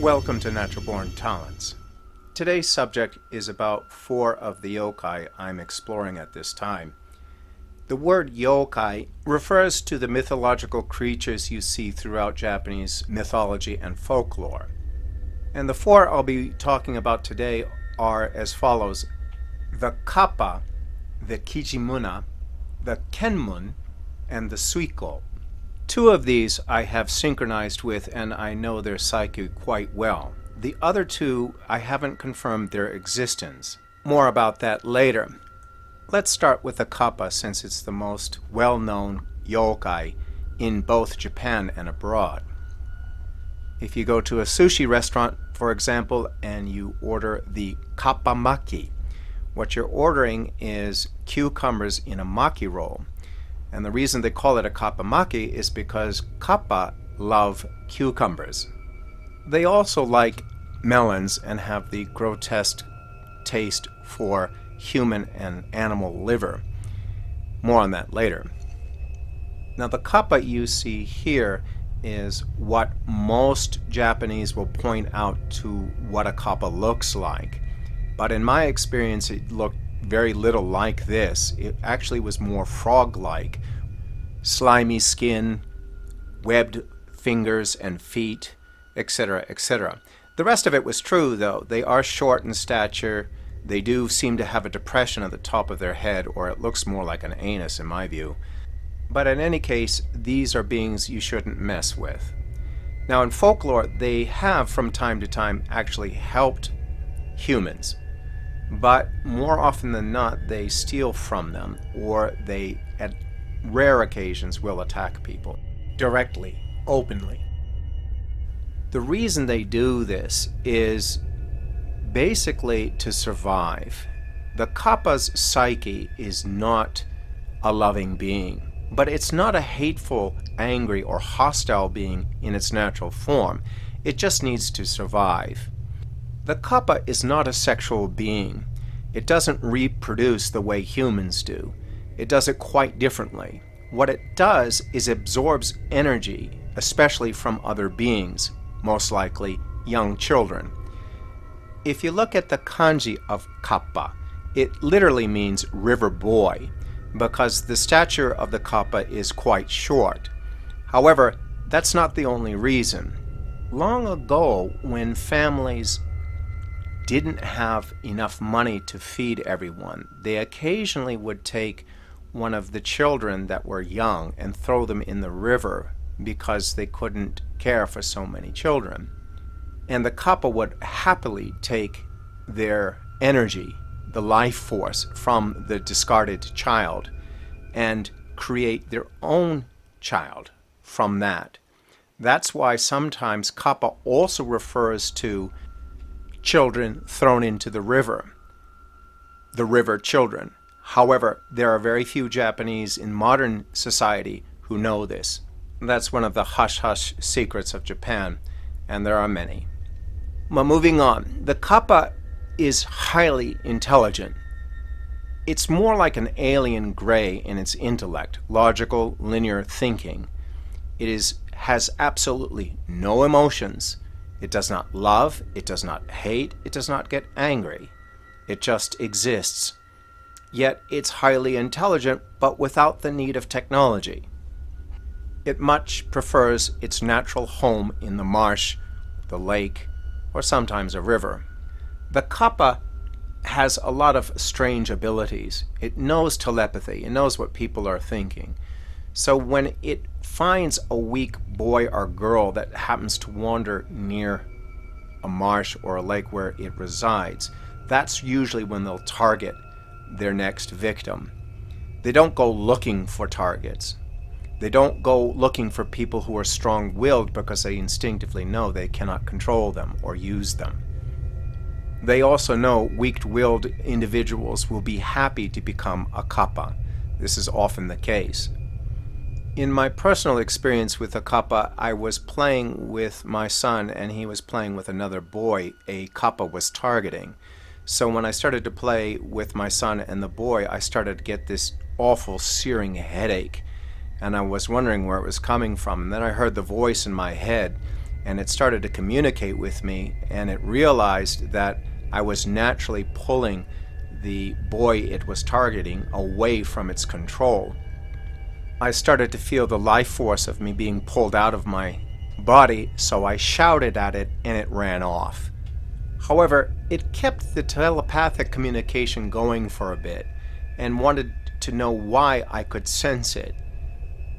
Welcome to Natural Born Talents. Today's subject is about 4 of the yokai I'm exploring at this time. The word yokai refers to the mythological creatures you see throughout Japanese mythology and folklore. And the 4 I'll be talking about today are as follows: the Kappa, the Kijimuna, the Kenmun, and the Suiko. 2 of these I have synchronized with, and I know their psyche quite well. The other 2, I haven't confirmed their existence. More about that later. Let's start with the Kappa, since it's the most well-known yokai in both Japan and abroad. If you go to a sushi restaurant, for example, and you order the Kappa maki, what you're ordering is cucumbers in a maki roll. And the reason they call it a Kappa maki is because Kappa love cucumbers. They also like melons and have the grotesque taste for human and animal liver. More on that later. Now, the Kappa you see here is what most Japanese will point out to what a Kappa looks like. But in my experience, it looked very little like this. It actually was more frog-like. Slimy skin, webbed fingers and feet, etc., etc. The rest of it was true, though. They are short in stature. They do seem to have a depression at the top of their head, or it looks more like an anus in my view. But in any case, these are beings you shouldn't mess with. Now, in folklore, they have from time to time actually helped humans. But more often than not, they steal from them, or they, at rare occasions, will attack people directly, openly. The reason they do this is basically to survive. The Kappa's psyche is not a loving being, but it's not a hateful, angry, or hostile being in its natural form. It just needs to survive. The Kappa is not a sexual being. It doesn't reproduce the way humans do. It does it quite differently. What it does is absorbs energy, especially from other beings, most likely young children. If you look at the kanji of Kappa, it literally means river boy, because the stature of the Kappa is quite short. However, that's not the only reason. Long ago, when families didn't have enough money to feed everyone, they occasionally would take one of the children that were young and throw them in the river because they couldn't care for so many children. And the Kappa would happily take their energy, the life force, from the discarded child and create their own child from that. That's why sometimes Kappa also refers to children thrown into the river children. However, there are very few Japanese in modern society who know this. That's one of the hush-hush secrets of Japan, and there are many. But moving on, the Kappa is highly intelligent. It's more like an alien gray in its intellect, logical, linear thinking. It has absolutely no emotions. It does not love, it does not hate, it does not get angry. It just exists. Yet it's highly intelligent, but without the need of technology. It much prefers its natural home in the marsh, the lake, or sometimes a river. The Kappa has a lot of strange abilities. It knows telepathy. It knows what people are thinking. So when it finds a weak boy or girl that happens to wander near a marsh or a lake where it resides, that's usually when they'll target their next victim. They don't go looking for targets. They don't go looking for people who are strong-willed because they instinctively know they cannot control them or use them. They also know weak-willed individuals will be happy to become a Kappa. This is often the case. In my personal experience with a Kappa, I was playing with my son and he was playing with another boy a Kappa was targeting. So when I started to play with my son and the boy, I started to get this awful searing headache. And I was wondering where it was coming from. And then I heard the voice in my head, and it started to communicate with me, and it realized that I was naturally pulling the boy it was targeting away from its control. I started to feel the life force of me being pulled out of my body, so I shouted at it and it ran off. However, it kept the telepathic communication going for a bit and wanted to know why I could sense it.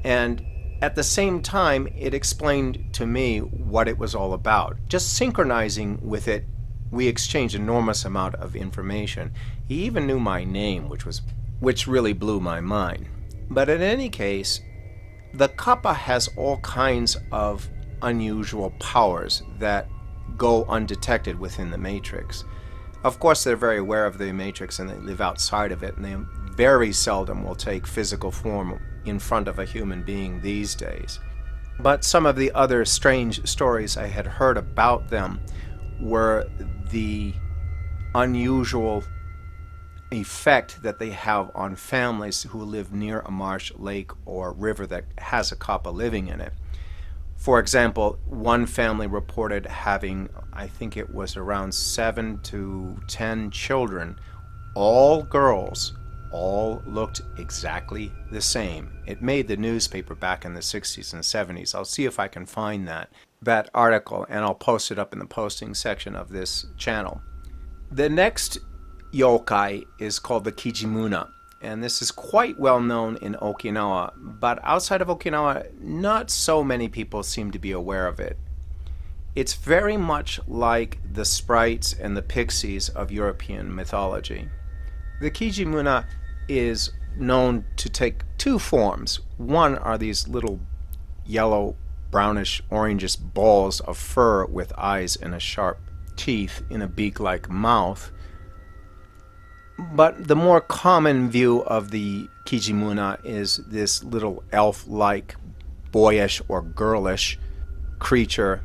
And at the same time, it explained to me what it was all about. Just synchronizing with it, we exchanged an enormous amount of information. He even knew my name, which really blew my mind. But in any case, the Kappa has all kinds of unusual powers that go undetected within the Matrix. Of course, they're very aware of the Matrix and they live outside of it, and they very seldom will take physical form in front of a human being these days. But some of the other strange stories I had heard about them were the unusual effect that they have on families who live near a marsh, lake, or river that has a Kappa living in it. For example, one family reported having, I think it was around 7 to 10 children, all girls, all looked exactly the same. It made the newspaper back in the 60s and 70s. I'll see if I can find that article, and I'll post it up in the posting section of this channel. The next yokai is called the Kijimuna, and this is quite well known in Okinawa, but outside of Okinawa, not so many people seem to be aware of it. It's very much like the sprites and the pixies of European mythology. The Kijimuna is known to take two forms. One are these little yellow, brownish, orangish balls of fur with eyes and a sharp teeth in a beak-like mouth. But the more common view of the Kijimuna is this little elf-like, boyish or girlish creature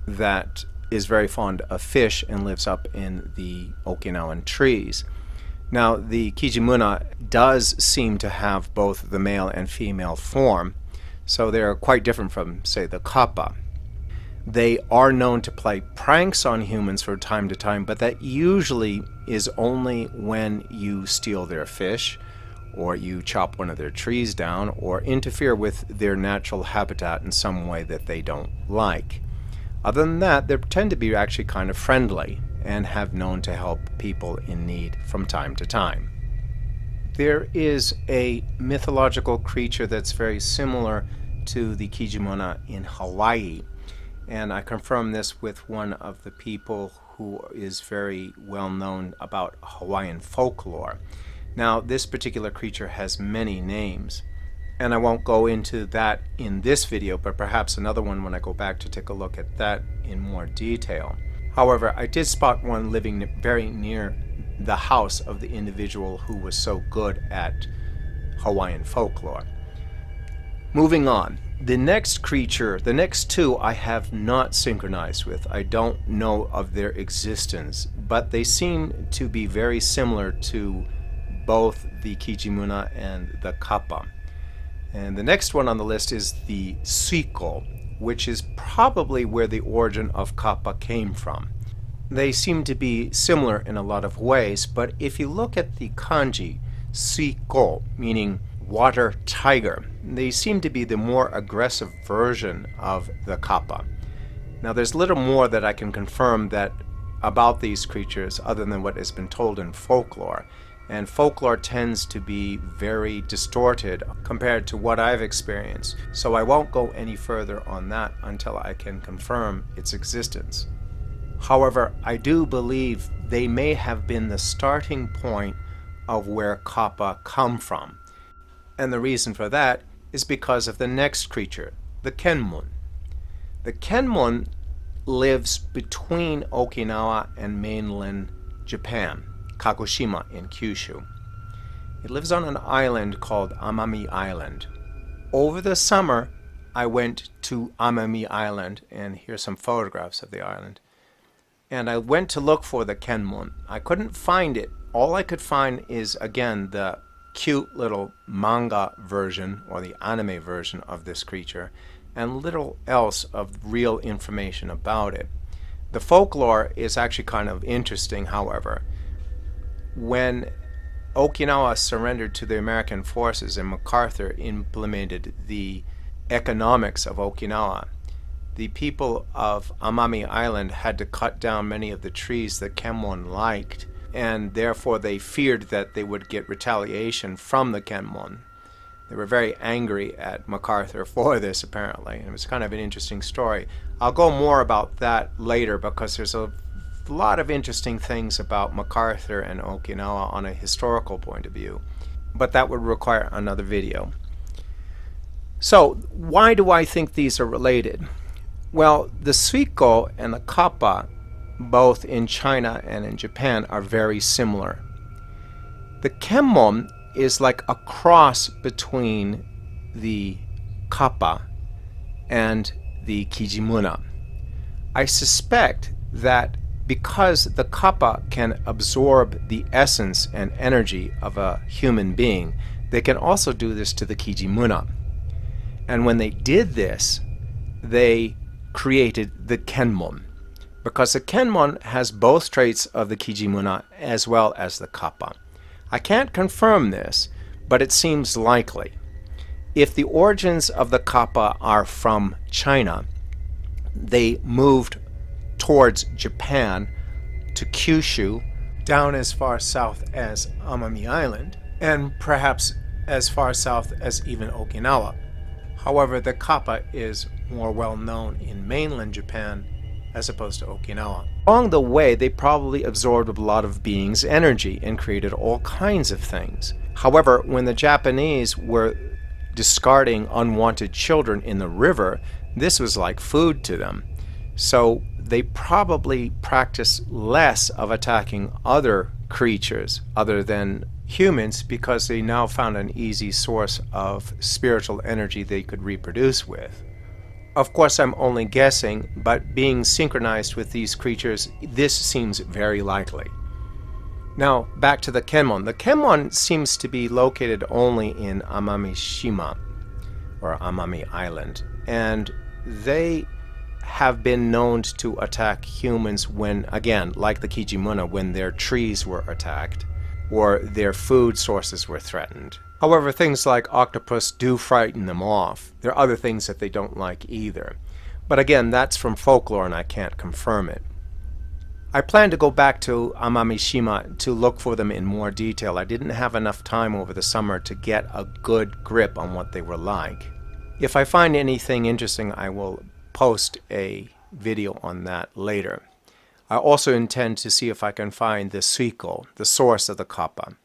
that is very fond of fish and lives up in the Okinawan trees. Now, the Kijimuna does seem to have both the male and female form, so they're quite different from, say, the Kappa. They are known to play pranks on humans from time to time, but that usually is only when you steal their fish, or you chop one of their trees down, or interfere with their natural habitat in some way that they don't like. Other than that, they tend to be actually kind of friendly and have known to help people in need from time to time. There is a mythological creature that's very similar to the Kijimuna in Hawaii, and I confirmed this with one of the people who is very well known about Hawaiian folklore. Now, this particular creature has many names, and I won't go into that in this video, but perhaps another one when I go back to take a look at that in more detail. However, I did spot one living very near the house of the individual who was so good at Hawaiian folklore. Moving on. The next creature, the next two, I have not synchronized with. I don't know of their existence, but they seem to be very similar to both the Kijimuna and the Kappa. And the next one on the list is the Suiko, which is probably where the origin of Kappa came from. They seem to be similar in a lot of ways, but if you look at the kanji, Suiko, meaning water tiger, they seem to be the more aggressive version of the Kappa. Now, there's little more that I can confirm about these creatures other than what has been told in folklore. And folklore tends to be very distorted compared to what I've experienced, so I won't go any further on that until I can confirm its existence. However, I do believe they may have been the starting point of where Kappa come from. And the reason for that is because of the next creature, the Kenmun. The Kenmun lives between Okinawa and mainland Japan, Kagoshima in Kyushu. It lives on an island called Amami Island. Over the summer, I went to Amami Island, and here's some photographs of the island. And I went to look for the Kenmun. I couldn't find it. All I could find is, again, the cute little manga version or the anime version of this creature, and little else of real information about it. The folklore is actually kind of interesting, however. When Okinawa surrendered to the American forces and MacArthur implemented the economics of Okinawa, the people of Amami Island had to cut down many of the trees that Kenmon liked, and therefore they feared that they would get retaliation from the Kenmon. They were very angry at MacArthur for this, apparently, and it was kind of an interesting story. I'll go more about that later because there's a lot of interesting things about MacArthur and Okinawa on a historical point of view, but that would require another video. So, why do I think these are related? Well, the Suiko and the Kappa, both in China and in Japan, are very similar. The Kenmon is like a cross between the Kappa and the Kijimuna. I suspect that because the Kappa can absorb the essence and energy of a human being, they can also do this to the Kijimuna. And when they did this, they created the Kenmon, because the Kenmon has both traits of the Kijimuna as well as the Kappa. I can't confirm this, but it seems likely. If the origins of the Kappa are from China, they moved towards Japan, to Kyushu, down as far south as Amami Island, and perhaps as far south as even Okinawa. However, the Kappa is more well known in mainland Japan as opposed to Okinawa. Along the way, they probably absorbed a lot of beings' energy and created all kinds of things. However, when the Japanese were discarding unwanted children in the river, this was like food to them. So they probably practiced less of attacking other creatures other than humans, because they now found an easy source of spiritual energy they could reproduce with. Of course, I'm only guessing, but being synchronized with these creatures, this seems very likely. Now, back to the Kenmon. The Kenmon seems to be located only in Amami-shima, or Amami Island, and they have been known to attack humans when, again, like the Kijimuna, when their trees were attacked or their food sources were threatened. However, things like octopus do frighten them off. There are other things that they don't like either. But again, that's from folklore and I can't confirm it. I plan to go back to Amami-shima to look for them in more detail. I didn't have enough time over the summer to get a good grip on what they were like. If I find anything interesting, I will post a video on that later. I also intend to see if I can find the Suiko, the source of the Kappa.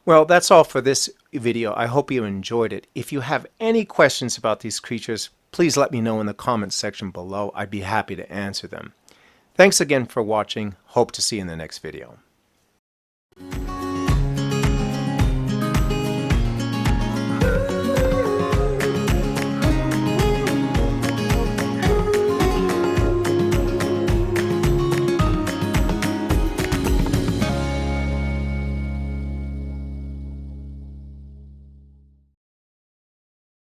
Well, that's all for this video. I hope you enjoyed it. If you have any questions about these creatures, please let me know in the comments section below. I'd be happy to answer them. Thanks again for watching. Hope to see you in the next video.